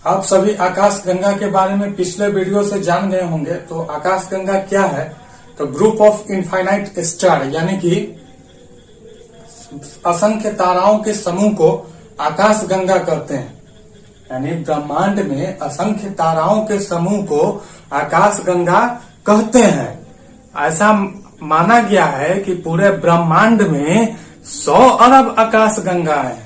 आप सभी आकाश गंगा के बारे में पिछले वीडियो से जान गए होंगे। तो आकाश गंगा क्या है? तो ग्रुप ऑफ इनफाइनाइट स्टार यानी कि असंख्य ताराओं के समूह को आकाश गंगा कहते हैं। यानी ब्रह्मांड में असंख्य ताराओं के समूह को आकाश गंगा कहते हैं। ऐसा माना गया है कि पूरे ब्रह्मांड में 100 अरब आकाश गंगा है।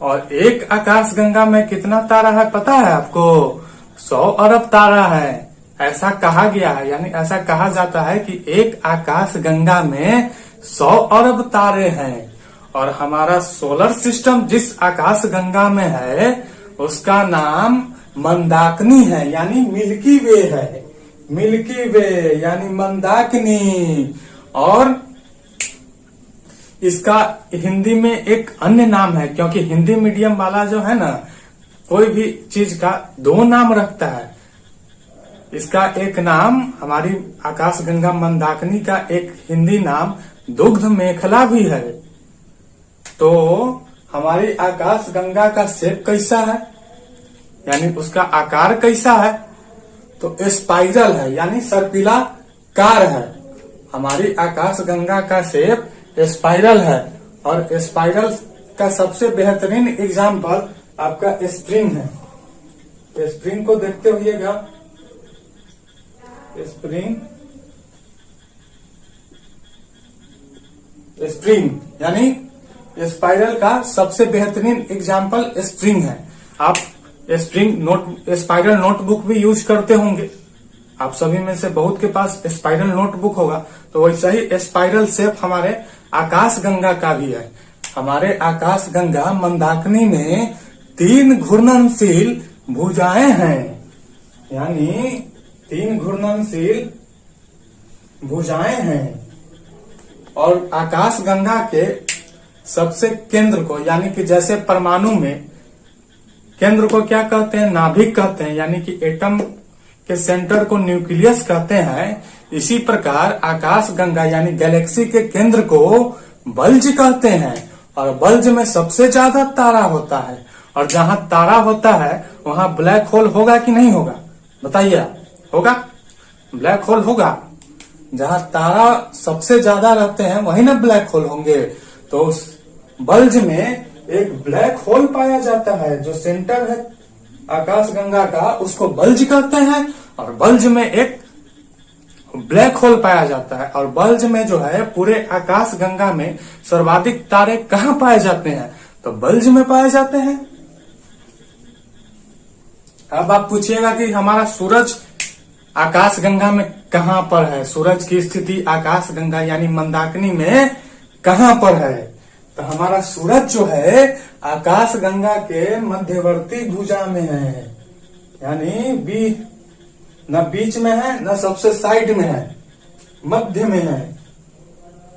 और एक आकाश गंगा में कितना तारा है पता है आपको? 100 अरब तारा है। ऐसा कहा गया है, यानी ऐसा कहा जाता है कि एक आकाश गंगा में 100 अरब तारे हैं। और हमारा सोलर सिस्टम जिस आकाश गंगा में है उसका नाम मंदाकिनी है, यानी मिल्की वे है। मिल्की वे यानी मंदाकिनी। और इसका हिंदी में एक अन्य नाम है, क्योंकि हिंदी मीडियम वाला जो है ना, कोई भी चीज का 2 नाम रखता है। इसका एक नाम, हमारी आकाश गंगा मंदाकिनी का एक हिंदी नाम दुग्ध मेखला भी है। तो हमारी आकाश गंगा का शेप कैसा है, यानी उसका आकार कैसा है? तो स्पाइरल है, यानी सर्पिला कार है। हमारी आकाश गंगा का शेप स्पाइरल है। और स्पाइरल का सबसे बेहतरीन एग्जाम्पल आपका स्प्रिंग है। स्प्रिंग को देखते होइएगा। स्प्रिंग यानी स्पाइरल का सबसे बेहतरीन एग्जाम्पल स्प्रिंग है। आप स्पाइरल नोटबुक भी यूज करते होंगे। आप सभी में से बहुत के पास स्पाइरल नोटबुक होगा। तो वैसा ही स्पाइरल शेप हमारे आकाश गंगा का भी है। हमारे आकाश गंगा मंदाकिनी में 3 घूर्णनशील भुजाएं हैं, यानी 3 घूर्णनशील भुजाएं हैं। और आकाश गंगा के सबसे केंद्र को, यानी कि जैसे परमाणु में केंद्र को क्या कहते हैं? नाभिक कहते हैं, यानी कि एटम के सेंटर को न्यूक्लियस कहते हैं। इसी प्रकार आकाश गंगा यानी गैलेक्सी के केंद्र को बल्ज कहते हैं। और बल्ज में सबसे ज्यादा तारा होता है। और जहां तारा होता है वहां ब्लैक होल होगा कि नहीं होगा? बताइए। होगा? ब्लैक होल होगा। जहां तारा सबसे ज्यादा रहते हैं वहीं ना ब्लैक होल होंगे। तो उस बल्ज में एक ब्लैक होल पाया जाता है। जो सेंटर है आकाश गंगा का उसको बल्ज कहते हैं। और बल्ज में एक ब्लैक होल पाया जाता है। और बल्ज में जो है पूरे आकाश गंगा में सर्वाधिक तारे कहाँ पाए जाते हैं? तो बल्ज में पाए जाते हैं। अब आप पूछिएगा कि हमारा सूरज आकाश गंगा में कहाँ पर है? सूरज की स्थिति आकाश गंगा यानी मंदाकिनी में कहाँ पर है? तो हमारा सूरज जो है आकाश गंगा के मध्यवर्ती भुजा में है, यानी न बीच में है न सबसे साइड में है, मध्य में है।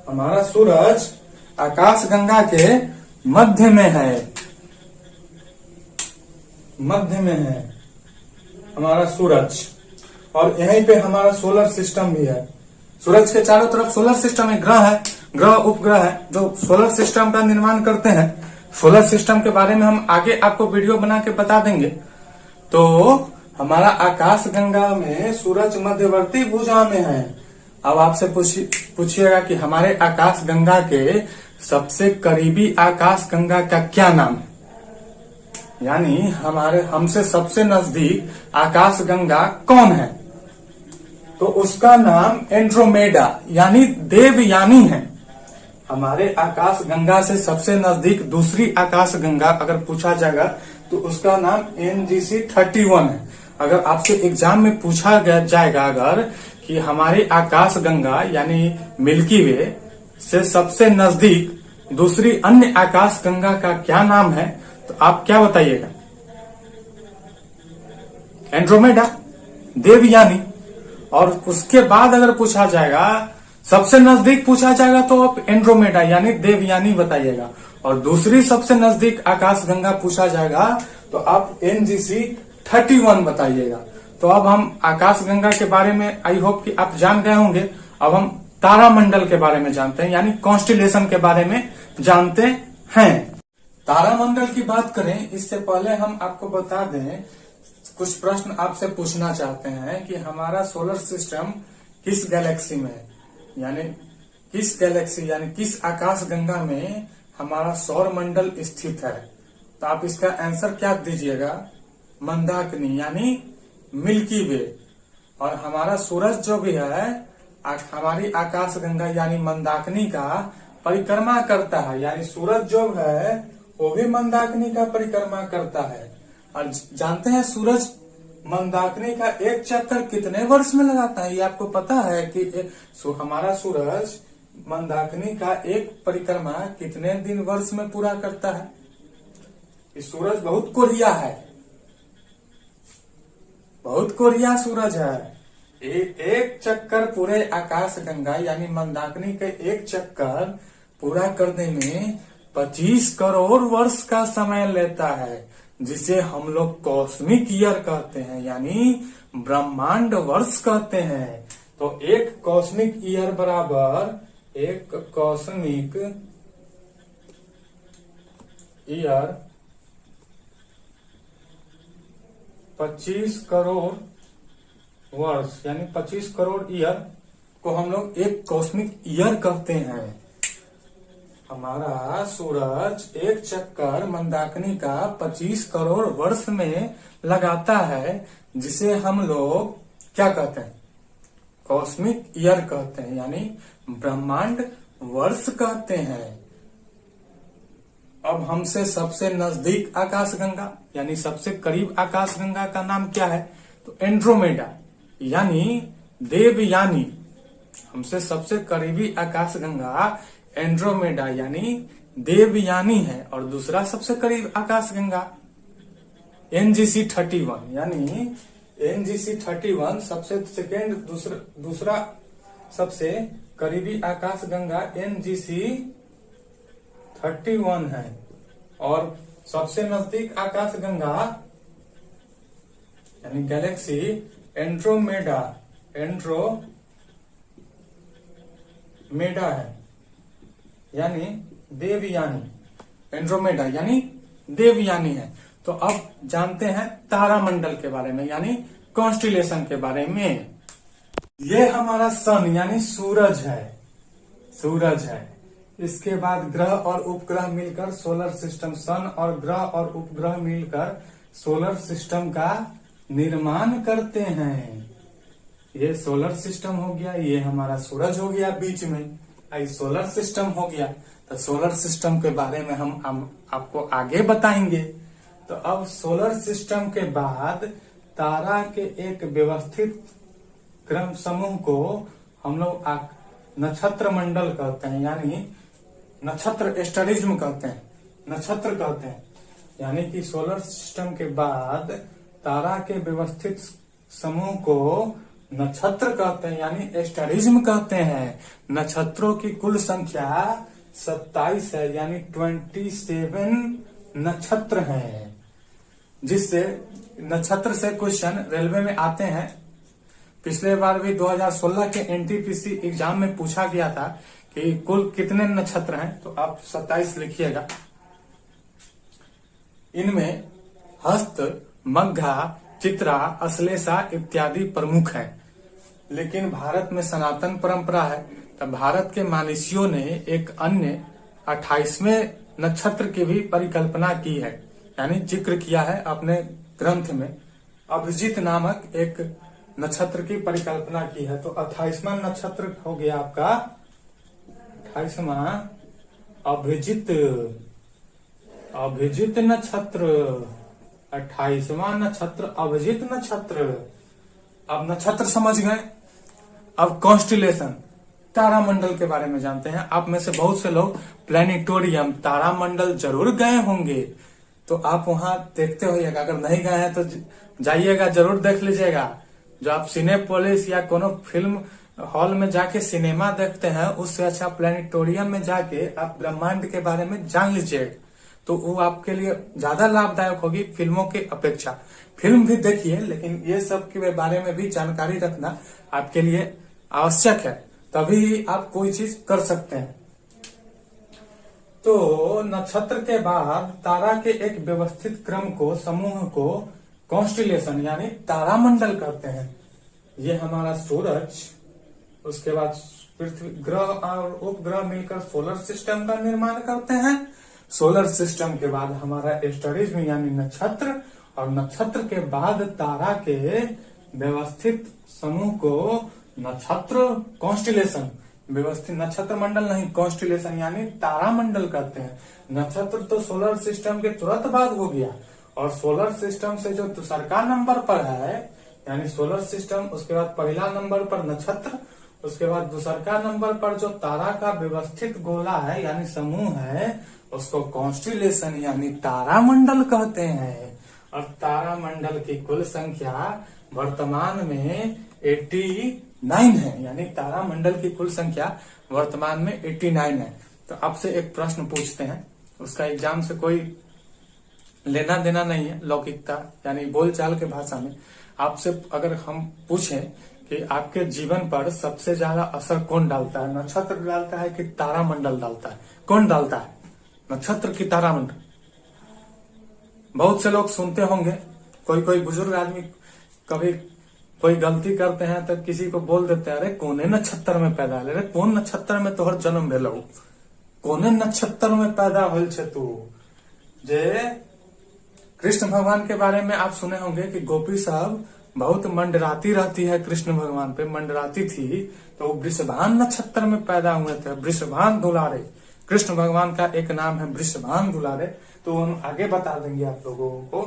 हमारा सूरज आकाश गंगा के मध्य में है। मध्य में है हमारा सूरज। और यहीं पे हमारा सोलर सिस्टम भी है। सूरज के चारों तरफ सोलर सिस्टम एक ग्रह है, ग्रह उपग्रह है जो सोलर सिस्टम का निर्माण करते हैं। सोलर सिस्टम के बारे में हम आगे आपको वीडियो बना के बता देंगे। तो हमारा आकाश गंगा में सूरज मध्यवर्ती भुजा में है। अब आपसे पूछिएगा कि हमारे आकाश गंगा के सबसे करीबी आकाश गंगा का क्या नाम है? यानी हमसे सबसे नजदीक आकाश गंगा कौन है? तो उसका नाम एंड्रोमेडा यानी देवयानी है। हमारे आकाश गंगा से सबसे नजदीक दूसरी आकाश गंगा अगर पूछा जाएगा तो उसका नाम NGC 31 है। अगर आपसे एग्जाम में पूछा जाएगा अगर कि हमारे आकाश गंगा यानी मिल्की वे से सबसे नजदीक दूसरी अन्य आकाश गंगा का क्या नाम है, तो आप क्या बताइएगा? एंड्रोमेडा, देवयानी। और उसके बाद अगर पूछा जाएगा, सबसे नजदीक पूछा जाएगा तो आप एंड्रोमेडा यानी देवयानी बताइएगा। और दूसरी सबसे नजदीक आकाश गंगा पूछा जाएगा तो आप NGC 31 बताइएगा। तो अब हम आकाश गंगा के बारे में आई होप कि आप जान गए होंगे। अब हम तारामंडल के बारे में जानते हैं, यानी कॉन्स्टिलेशन के बारे में जानते हैं। तारामंडल की बात करें इससे पहले हम आपको बता दें, कुछ प्रश्न आपसे पूछना चाहते हैं कि हमारा सोलर सिस्टम किस गैलेक्सी में है, यानी किस गैलेक्सी यानी किस आकाश गंगा में हमारा सौर मंडल स्थित है। तो आप इसका आंसर क्या दीजिएगा, मंदाकिनी यानी मिल्की वे। और हमारा सूरज जो भी है हमारी आकाश गंगा यानी मंदाकिनी का परिक्रमा करता है, यानी सूरज जो है वो भी मंदाकिनी का परिक्रमा करता है। और जानते हैं सूरज मंदाकिनी का एक चक्कर कितने वर्ष में लगाता है, ये आपको पता है कि हमारा सूरज मंदाकिनी का एक परिक्रमा कितने दिन वर्ष में पूरा करता है। इस सूरज बहुत कोरिया है, बहुत कोरिया सूरज है। एक चक्कर पूरे आकाश गंगा यानी मंदाकिनी के एक चक्कर पूरा करने में 25 करोड़ वर्ष का समय लेता है, जिसे हम लोग कॉस्मिक ईयर कहते हैं, यानी ब्रह्मांड वर्ष कहते हैं। तो एक कॉस्मिक ईयर बराबर एक कॉस्मिक ईयर 25 करोड़ वर्ष यानी 25 करोड़ ईयर को हम लोग एक कॉस्मिक ईयर कहते हैं। हमारा सूरज एक चक्कर मंदाकिनी का 25 करोड़ वर्ष में लगाता है, जिसे हम लोग क्या कहते हैं, कॉस्मिक ईयर कहते हैं, यानी ब्रह्मांड वर्ष कहते हैं। अब हमसे सबसे नजदीक आकाशगंगा यानी सबसे करीब आकाशगंगा का नाम क्या है, तो एंड्रोमेडा यानी देवयानी। हमसे सबसे करीबी आकाशगंगा एंड्रोमेडा यानी देवयानी है। और दूसरा सबसे करीब आकाशगंगा NGC 31 यानी NGC 31 सबसे सेकेंड दूसरा सबसे करीबी आकाशगंगा NGC 31 है। और सबसे नजदीक आकाशगंगा यानी गैलेक्सी एंड्रोमेडा है, यानी देवयानी। एंड्रोमेडा यानी देवयानी है। तो अब जानते हैं तारामंडल के बारे में, यानी कॉन्स्टिलेशन के बारे में। ये हमारा सन यानी सूरज है। इसके बाद ग्रह और उपग्रह मिलकर सोलर सिस्टम, सन और ग्रह और उपग्रह मिलकर सोलर सिस्टम का निर्माण करते हैं। ये सोलर सिस्टम हो गया, ये हमारा सूरज हो गया बीच में, आई सोलर सिस्टम हो गया। तो सोलर सिस्टम के बारे में हम आपको आगे बताएंगे। तो अब सोलर सिस्टम के बाद तारा के एक व्यवस्थित क्रम समूह को हम लोग नक्षत्र मंडल कहते हैं, यानी नक्षत्र एस्टरिज्म कहते हैं, नक्षत्र कहते हैं। यानी कि सोलर सिस्टम के बाद तारा के व्यवस्थित समूह को नक्षत्र कहते हैं, यानी एस्टरिज्म कहते हैं। नक्षत्रों की कुल संख्या 27 है, यानी 27 नक्षत्र हैं। जिससे नक्षत्र से क्वेश्चन रेलवे में आते हैं। पिछले बार भी 2016 के NTPC एग्जाम में पूछा गया था कि कुल कितने नक्षत्र हैं, तो आप 27 लिखिएगा। इनमें हस्त, मघा, चित्रा, अश्लेषा इत्यादि प्रमुख हैं। लेकिन भारत में सनातन परंपरा है, तब भारत के मानसियों ने एक अन्य 28वें नक्षत्र की भी परिकल्पना की है, यानी जिक्र किया है अपने ग्रंथ में। अभिजित नामक एक नक्षत्र की परिकल्पना की है। तो 28वां नक्षत्र हो गया आपका 28वां अभिजित नक्षत्र, 28वां नक्षत्र अभिजित नक्षत्र। अब नक्षत्र समझ गए। अब कॉन्स्टिलेशन तारामंडल के बारे में जानते हैं। आप में से बहुत से लोग प्लेनेटोरियम तारामंडल जरूर गए होंगे, तो आप वहां देखते होइएगा। अगर नहीं गए हैं तो जाइएगा, जरूर देख लीजिएगा। जो आप सिनेपोलिस या कोनो फिल्म हॉल में जाके सिनेमा देखते हैं, उससे अच्छा प्लेनेटोरियम में जाके आप ब्रह्मांड के बारे में जान लीजिए, तो वो आपके लिए ज्यादा लाभदायक होगी फिल्मों के अपेक्षा। फिल्म भी देखिए, लेकिन ये सब के बारे में भी जानकारी रखना आपके लिए आवश्यक है, तभी आप कोई चीज कर सकते हैं। तो नक्षत्र के बाद तारा के एक व्यवस्थित क्रम को, समूह को कॉन्स्टिलेशन यानी तारामंडल कहते हैं। ये हमारा सूरज, उसके बाद पृथ्वी, ग्रह और उपग्रह मिलकर सोलर सिस्टम का निर्माण करते हैं। सोलर सिस्टम के बाद हमारा एस्टरिज्म यानी नक्षत्र, और नक्षत्र के बाद तारा के व्यवस्थित समूह को नक्षत्र कॉन्स्टिलेशन, व्यवस्थित नक्षत्र मंडल नहीं, कॉन्स्टिलेशन यानी तारामंडल कहते हैं। नक्षत्र तो सोलर सिस्टम के तुरंत बाद हो गया, और सोलर सिस्टम से जो दूसरा नंबर पर है यानी सोलर सिस्टम, उसके बाद पहला नंबर पर नक्षत्र, उसके बाद दूसरा नंबर पर जो तारा का व्यवस्थित गोला है यानी समूह है, उसको कॉन्स्टिलेशन यानी तारामंडल कहते हैं। और तारामंडल की कुल संख्या वर्तमान में 89 है, यानी तारामंडल की कुल संख्या वर्तमान में 89 है। तो आपसे एक प्रश्न पूछते हैं, उसका एग्जाम से कोई लेना देना नहीं है, लौकिकता यानी बोलचाल के भाषा में आपसे अगर हम पूछें कि आपके जीवन पर सबसे ज्यादा असर कौन डालता है, नक्षत्र डालता है कि तारामंडल डालता है, कौन डालता है, नक्षत्र की तारामंडल? बहुत से लोग सुनते होंगे, कोई कोई बुजुर्ग आदमी कभी कोई गलती करते हैं तो किसी को बोल देते हैं, अरे कोने नक्षत्र में पैदा, अरे कौन नक्षत्र में तोहर जन्म भेलौ, कोने नक्षत्र में पैदा होल छे तू। जे कृष्ण भगवान के बारे में आप सुने होंगे कि गोपी साहब बहुत मंडराती रहती है, कृष्ण भगवान पे मंडराती थी, तो वो वृषभान नक्षत्र में पैदा हुए थे। वृषभान दुलारे, कृष्ण भगवान का एक नाम है वृषभान दुलारे, तो हम आगे बता देंगे आप लोगों को।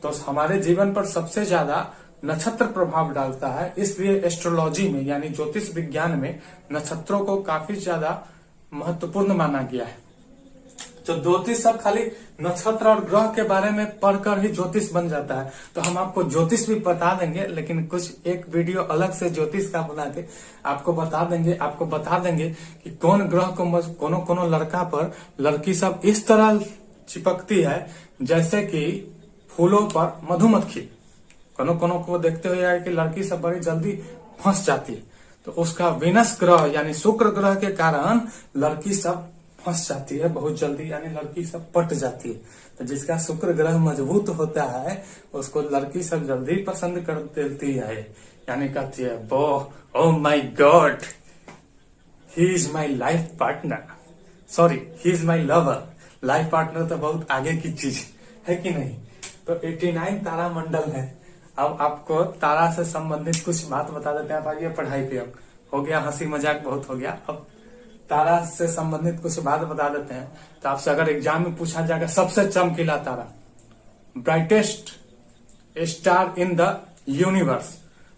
तो हमारे जीवन पर सबसे ज्यादा नक्षत्र प्रभाव डालता है, इसलिए एस्ट्रोलॉजी में यानी ज्योतिष विज्ञान में नक्षत्रों को काफी ज्यादा महत्वपूर्ण माना गया है। तो ज्योतिष सब खाली नक्षत्र और ग्रह के बारे में पढ़कर ही ज्योतिष बन जाता है। तो हम आपको ज्योतिष भी बता देंगे, लेकिन कुछ एक वीडियो अलग से ज्योतिष का बना के आपको बता देंगे कि कौन ग्रह को, कोनो लड़का पर लड़की सब इस तरह चिपकती है जैसे कि फूलों पर मधुमक्खी। कोनो को देखते हुए कि लड़की सब बड़ी जल्दी फंस जाती है, तो उसका विनस ग्रह यानी शुक्र ग्रह के कारण लड़की सब फंस जाती है बहुत जल्दी, यानी लड़की सब पट जाती है। तो जिसका शुक्र ग्रह मजबूत होता है उसको लड़की सब जल्दी पसंद कर देती है, यानी कहती है वो oh my God he is my life partner, sorry he is my lover. Life partner तो बहुत आगे की चीज है कि नहीं। तो 89 तारा मंडल है। अब आपको तारा से संबंधित कुछ बात बता देते हैं। आप आइए पढ़ाई पे, अब हो गया हंसी मजाक बहुत हो गया, अब तारा से संबंधित कुछ बात बता देते हैं। तो आपसे अगर एग्जाम में पूछा जाएगा सबसे चमकीला तारा, brightest star in the universe,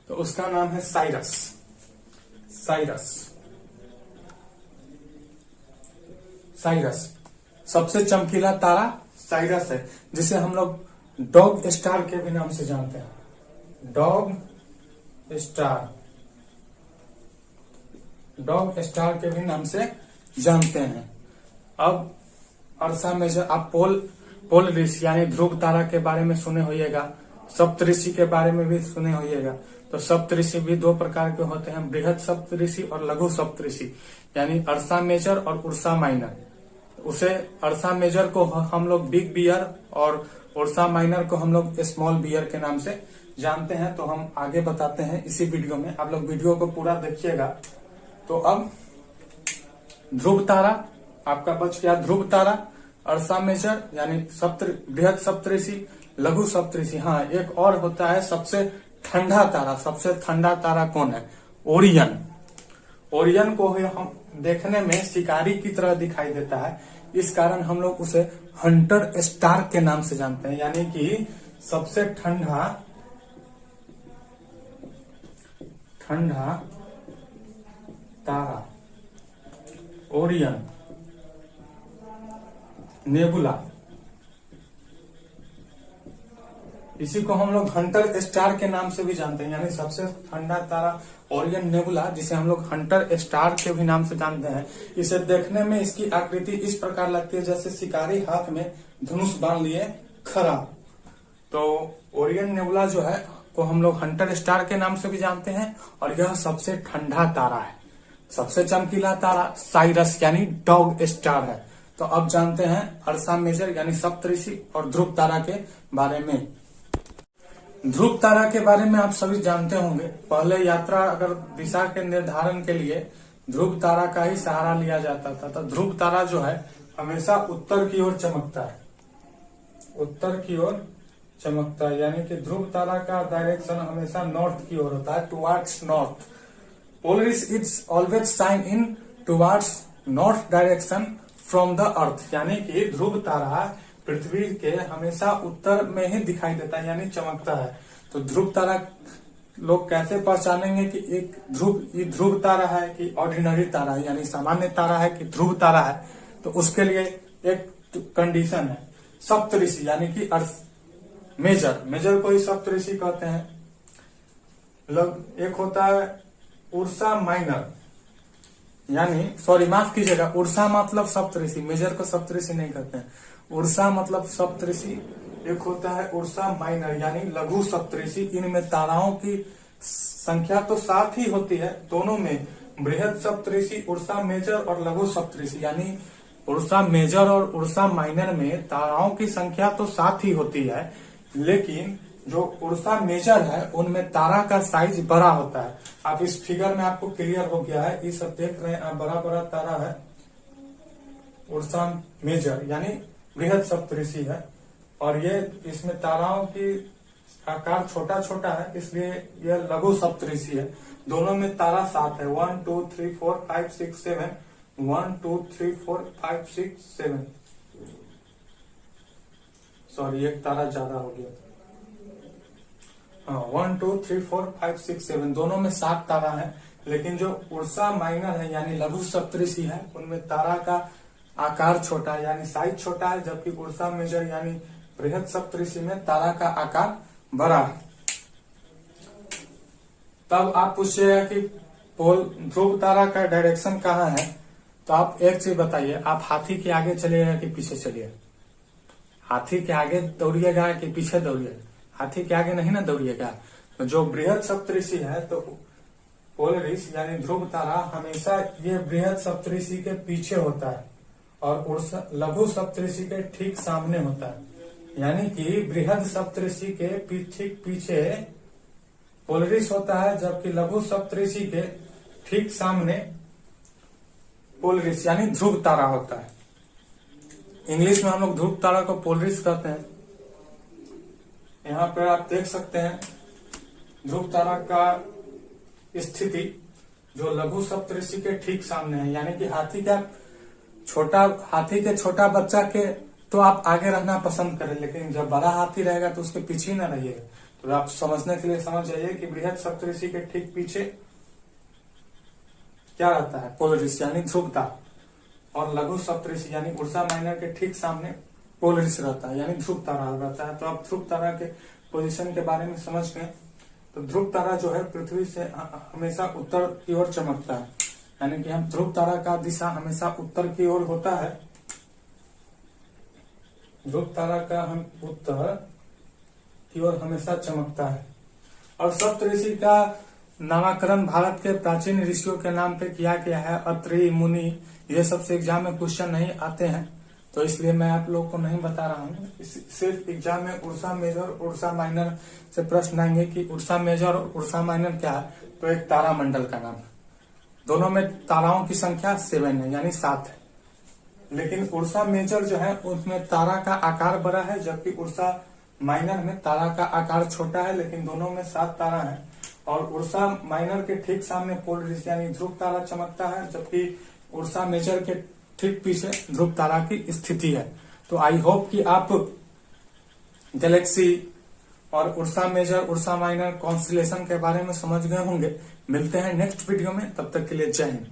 तो उसका नाम है साइरस। साइरस सबसे चमकीला तारा साइरस है, जिसे हम लोग डॉग स्टार के भी नाम से जानते हैं। डॉग स्टार के भी नाम से जानते हैं। अब अर्सा मेजर, आप पोल ऋषि यानी ध्रुव तारा के बारे में सुने होइएगा, सप्तऋषि के बारे में भी सुने होइएगा। तो सप्तऋषि भी दो प्रकार के होते हैं, बृहद सप्तऋषि और लघु सप्तऋषि, यानी अर्सा मेजर और उर्सा माइनर। उसे अर्सा मेजर को हम लोग बिग बियर और उर्सा माइनर को हम लोग स्मॉल बियर के नाम से जानते हैं। तो हम आगे बताते हैं इसी वीडियो में, आप लोग वीडियो को पूरा देखिएगा। तो अब ध्रुव तारा आपका बच गया, ध्रुव तारा, अर्सा मेजर यानी बृहद सप्तऋषि, लघु सप्तऋषि। हाँ, एक और होता है सबसे ठंडा तारा। सबसे ठंडा तारा कौन है? ओरियन। ओरियन को हम देखने में शिकारी की तरह दिखाई देता है, इस कारण हम लोग उसे हंटर स्टार के नाम से जानते हैं। यानी कि सबसे ठंडा तारा ओरियन नेबुला, इसी को हम लोग हंटर स्टार के नाम से भी जानते हैं। यानी सबसे ठंडा तारा ओरियन नेबुला, जिसे हम लोग हंटर स्टार के भी नाम से जानते हैं। इसे देखने में इसकी आकृति इस प्रकार लगती है जैसे शिकारी हाथ में धनुष बांध लिए खड़ा। तो ओरियन नेबुला जो है को हम लोग हंटर स्टार के नाम से भी जानते हैं, और यह सबसे ठंडा तारा है। सबसे चमकीला तारा साइरस यानी डॉग स्टार है। तो अब जानते हैं अर्सा मेजर यानी सप्तऋषि और ध्रुव तारा के बारे में। ध्रुव तारा के बारे में आप सभी जानते होंगे। पहले यात्रा अगर दिशा के निर्धारण के लिए ध्रुव तारा का ही सहारा लिया जाता था। तो ध्रुव तारा जो है हमेशा उत्तर की ओर चमकता है, उत्तर की ओर चमकता है, यानी कि ध्रुव तारा का डायरेक्शन हमेशा नॉर्थ की ओर होता है, towards north. Polaris is always shine in towards north direction from the earth, यानी कि ध्रुव तारा पृथ्वी के हमेशा उत्तर में ही दिखाई देता है, यानी चमकता है। तो ध्रुव तारा लोग कैसे पहचानेंगे कि एक ध्रुव तारा है कि ऑर्डिनरी तारा है, यानी सामान्य तारा है कि ध्रुव तारा है? तो उसके लिए एक कंडीशन है, सप्तऋषि यानी कि मेजर को ही सप्तऋषि कहते हैं। एक होता है उर्सा माइनर, यानी सॉरी माफ कीजिएगा, उर्सा मतलब सप्तऋषि, मेजर को सप्तऋषि नहीं कहते हैं। उर्सा मतलब सप्तऋषि। एक होता है उर्सा माइनर यानी लघु सप्तऋषि। इनमें ताराओं की संख्या तो 7 ही होती है, दोनों में बृहद सप्तऋषि, उर्सा मेजर और लघु सप्तऋषि, यानी उर्सा मेजर और उर्सा माइनर में ताराओं की संख्या तो 7 ही होती है, लेकिन जो उर्सा मेजर है उनमें तारा का साइज बड़ा होता है। आप इस फिगर में आपको क्लियर हो गया है, ये सब देख रहे हैं आप, बड़ा बड़ा तारा है उर्सा मेजर यानी बृहद सप्तऋषि है, और ये इसमें ताराओं की आकार छोटा छोटा है, इसलिए यह लघु सप्तऋषि है। दोनों में तारा 7 है, 1 2 3 4 5 6 7, 1 2 3 4 5 6 7। सॉरी एक तारा ज्यादा हो गया। हाँ 1 2 3 4 5 6 7 दोनों में 7 तारा है, लेकिन जो उर्सा माइनर है यानी लघु सप्तऋषि है उनमें तारा का आकार छोटा है, यानी साइज छोटा है, जबकि उर्सा मेजर यानी बृहद सप्तऋषि में तारा का आकार बड़ा है। तब आप पूछिएगा कि ध्रुव तारा का डायरेक्शन कहाँ है, तो आप एक चीज बताइए, आप हाथी के आगे चलिएगा कि पीछे चलिए? हाथी के आगे दौड़िएगा कि पीछे दौड़िएगा? हाथी के आगे नहीं ना दौड़िएगा। तो जो बृहद सप्तऋषि है तो पोलरिस यानी ध्रुव तारा हमेशा ये बृहद सप्तऋषि के पीछे होता है और लघु सप्तऋषि के ठीक सामने होता है, यानी कि बृहद सप्तऋषि के ठीक पीछे पोलरिस होता है, जबकि लघु सप्तऋषि के ठीक सामने पोलरिस यानी ध्रुव तारा होता है। इंग्लिश में हम लोग ध्रुव तारा को पोलरिस कहते हैं। यहाँ पे आप देख सकते हैं ध्रुव तारा का स्थिति जो लघु सप्तऋषि के ठीक सामने है, यानी कि हाथी के छोटा बच्चा के तो आप आगे रहना पसंद करें, लेकिन जब बड़ा हाथी रहेगा तो उसके पीछे न रहिएगा। तो आप समझने के लिए समझ जाइए कि बृहद सप्तऋषि के ठीक पीछे क्या रहता है, पोलरिस यानी ध्रुव तारा, और लघु सप्तऋषि यानी उर्सा माइनर के ठीक सामने पोलरिस रहता है यानी ध्रुव तारा रहता है। तो आप ध्रुव तारा के पोजीशन के बारे में समझ गए। तो ध्रुव तारा जो है पृथ्वी से हमेशा उत्तर की ओर चमकता है, यानी कि हम ध्रुव तारा का दिशा हमेशा उत्तर की ओर होता है। ध्रुव तारा का हम उत्तर की ओर हमेशा चमकता है। और सप्तऋषि का नामकरण भारत के प्राचीन ऋषियों के नाम पे किया गया है। अत्रि, मुनि, ये सबसे एग्जाम में क्वेश्चन नहीं आते हैं, तो इसलिए मैं आप लोग को नहीं बता रहा हूँ। सिर्फ एग्जाम में उर्सा मेजर उर्सा माइनर से प्रश्न आएंगे कि उर्सा मेजर और उर्सा माइनर क्या है, तो एक तारा मंडल का नाम है। दोनों में ताराओं की संख्या 7 है यानी 7 है, लेकिन उर्सा मेजर जो है उसमें तारा का आकार बड़ा है, जबकि उर्सा माइनर में तारा का आकार छोटा है, लेकिन दोनों में 7 तारा है। और उर्सा माइनर के ठीक सामने पोलरिस यानी ध्रुव तारा चमकता है, जबकि उर्सा मेजर के ठीक पीछे ध्रुव तारा की स्थिति है। तो आई होप कि आप गैलेक्सी और Ursa Major Ursa Minor constellation के बारे में समझ गए होंगे। मिलते हैं नेक्स्ट वीडियो में, तब तक के लिए जय हिंद।